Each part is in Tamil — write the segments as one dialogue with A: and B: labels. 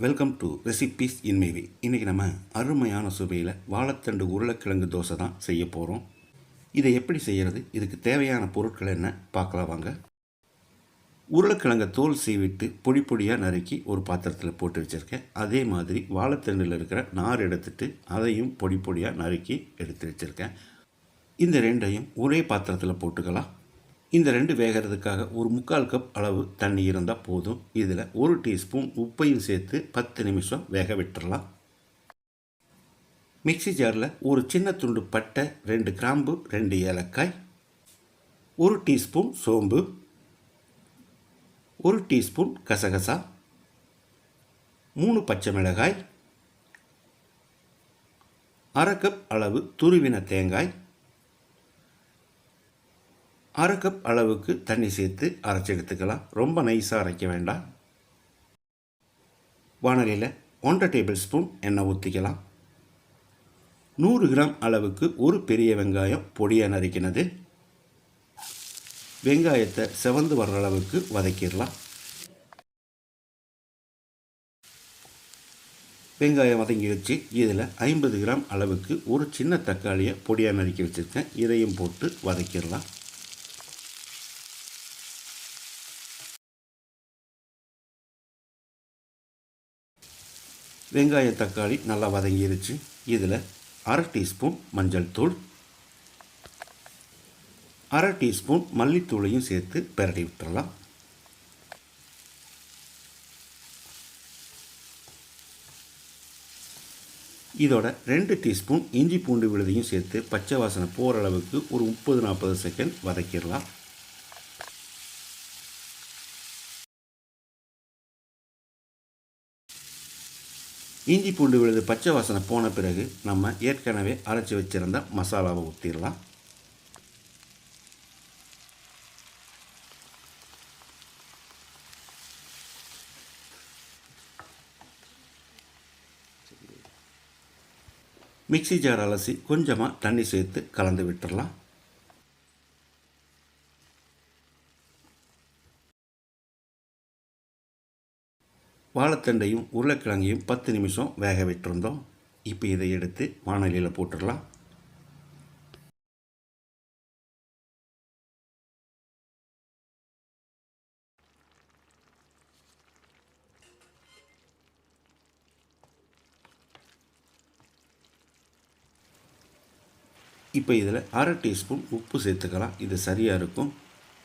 A: Welcome to recipes in my way. இன்றைக்கி நம்ம அருமையான சுவையில் வாழைத்தண்டு உருளைக்கிழங்கு தோசை தான் செய்ய போகிறோம். இதை எப்படி செய்கிறது, இதுக்கு தேவையான பொருட்கள் என்ன பார்க்கலாம் வாங்க. உருளைக்கிழங்கை தோல் சீவிட்டு பொடி பொடியாக நறுக்கி ஒரு பாத்திரத்தில் போட்டு வச்சுருக்கேன். அதே மாதிரி வாழைத்தண்டில் இருக்கிற நார் எடுத்துட்டு அதையும் பொடி பொடியாக நறுக்கி எடுத்து வச்சுருக்கேன். இந்த ரெண்டையும் ஒரே பாத்திரத்தில் போட்டுக்கலாம். இந்த ரெண்டு வேகிறதுக்காக ஒரு 3/4 கப் அளவு தண்ணி இருந்தால் போதும். இதில் 1 டீஸ்பூன் உப்பையும் சேர்த்து 10 நிமிஷம் வேக விட்டுறலாம். மிக்சி ஜாரில் ஒரு சின்ன துண்டு பட்டை, 2 கிராம்பு, 2 ஏலக்காய், 1 டீஸ்பூன் சோம்பு, 1 டீஸ்பூன் கசகசா, 3 பச்சை மிளகாய், 1/2 கப் அளவு துருவின தேங்காய், 1/2 கப் அளவுக்கு தண்ணி சேர்த்து அரைச்சி எடுத்துக்கலாம். ரொம்ப நைஸாக அரைக்க வேண்டாம். வாணலியில் 1/2 டேபிள் ஸ்பூன் எண்ணெய் ஊற்றிக்கலாம். 100 கிராம் அளவுக்கு ஒரு பெரிய வெங்காயம் பொடியாக நறுக்கினது. வெங்காயத்தை செவந்து வர்ற அளவுக்கு வதக்கிடலாம். வெங்காயம் வதங்கி வச்சு இதில் 50 கிராம் அளவுக்கு ஒரு சின்ன தக்காளியை பொடியாக நறுக்கி வச்சுருக்கேன். இதையும் போட்டு வதக்கிடலாம். வெங்காய தக்காளி நல்லா வதங்கிருச்சு. இதில் 1/2 டீஸ்பூன் மஞ்சள் தூள், 1/2 டீஸ்பூன் மல்லித்தூளையும் சேர்த்து பிரட்டி விட்டுறலாம். இதோட 2 டீஸ்பூன் இஞ்சி பூண்டு விழுதையும் சேர்த்து பச்சை வாசனை போகிற அளவுக்கு ஒரு 30-40 செகண்ட் வதக்கிடலாம். இஞ்சி பூண்டு விழுது பச்சை வாசனை போன பிறகு நம்ம ஏற்கனவே அரைச்சி வச்சுருந்த மசாலாவை ஊற்றிடலாம். மிக்சி ஜார் அலசி கொஞ்சமாக தண்ணி சேர்த்து கலந்து விட்டுடலாம். வாழைத்தண்டையும் உருளைக்கிழங்கையும் 10 நிமிஷம் வேக விட்டுருந்தோம். இப்போ இதை எடுத்து வாணலியில் போட்டுடலாம். இப்போ இதில் 1/2 டீஸ்பூன் உப்பு சேர்த்துக்கலாம். இது சரியாக இருக்கும்.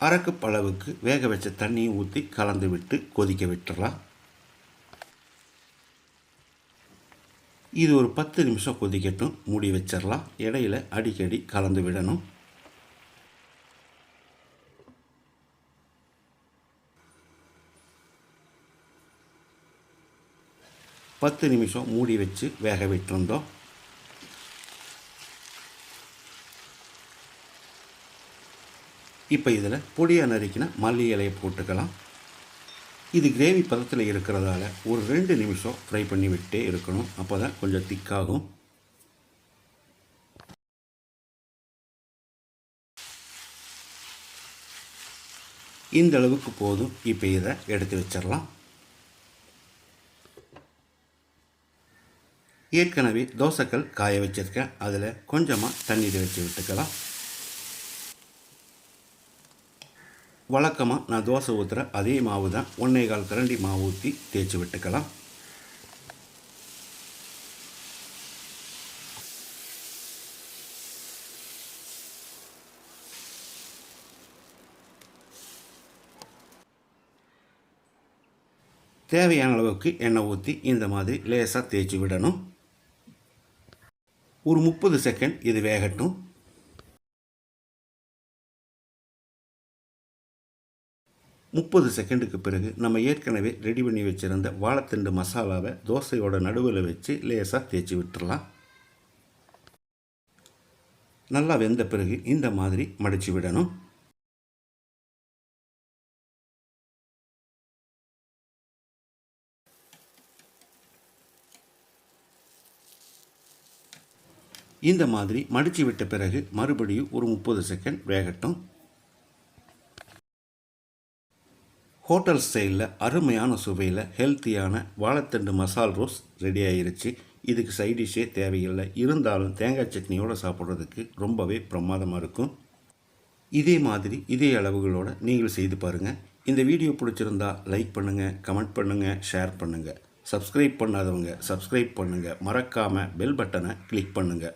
A: 1/2 கப் அளவுக்கு வேக வச்ச தண்ணியும் ஊற்றி கலந்து விட்டு கொதிக்க விட்டுடலாம். இது ஒரு 10 நிமிஷம் கொதிக்கட்டும். மூடி வச்சிடலாம். இடையில அடிக்கடி கலந்து விடணும். பத்து நிமிஷம் மூடி வச்சு வேக விட்டுருந்தோம். இப்போ இதில் பொடியாக நறுக்கின மல்லி இலையை போட்டுக்கலாம். இது கிரேவி பதத்தில் இருக்கிறதால ஒரு 2 நிமிஷம் ஃப்ரை பண்ணி விட்டே இருக்கணும். அப்போ தான் கொஞ்சம் திக்காகும். இந்த அளவுக்கு போதும். இப்போ இதை எடுத்து வச்சிடலாம். ஏற்கனவே தோசைக்கல் காய வச்சுருக்கேன். அதில் கொஞ்சமாக தண்ணீர் வச்சு விட்டுக்கலாம். வழக்கமாக நான் தோசை ஊற்றுற அதே மாவு தான். 1/4 கரண்டி மாவு ஊற்றி தேய்ச்சி விட்டுக்கலாம். தேவையான அளவுக்கு எண்ணெய் ஊற்றி இந்த மாதிரி லேசாக தேய்ச்சி விடணும். ஒரு 30 செகண்ட் இது வேகட்டும். 30 செகண்டுக்கு பிறகு நம்ம ஏற்கனவே ரெடி பண்ணி வச்சுருந்த வாழைத்தண்டு மசாலாவை தோசையோட நடுவில் வச்சு லேசாக தேய்ச்சி விட்டுடலாம். நல்லா வெந்த பிறகு இந்த மாதிரி மடித்து விடணும். இந்த மாதிரி மடித்து விட்ட பிறகு மறுபடியும் ஒரு 30 செகண்ட் வேகட்டும். ஹோட்டல் ஸ்டைலில் அருமையான சுவையில் ஹெல்த்தியான வாழைத்தண்டு மசால் ரோஸ் ரெடி ஆயிருச்சு. இதுக்கு சைடிஷ்ஷே தேவையில்லை. இருந்தாலும் தேங்காய் சட்னியோடு சாப்பிட்றதுக்கு ரொம்பவே பிரமாதமாக இருக்கும். இதே மாதிரி இதே அளவுகளோடு நீங்கள் செய்து பாருங்கள். இந்த வீடியோ பிடிச்சிருந்தா லைக் பண்ணுங்கள், கமெண்ட் பண்ணுங்கள், ஷேர் பண்ணுங்கள். சப்ஸ்கிரைப் பண்ணாதவங்க சப்ஸ்கிரைப் பண்ணுங்கள். மறக்காமல் பெல் பட்டனை கிளிக் பண்ணுங்கள்.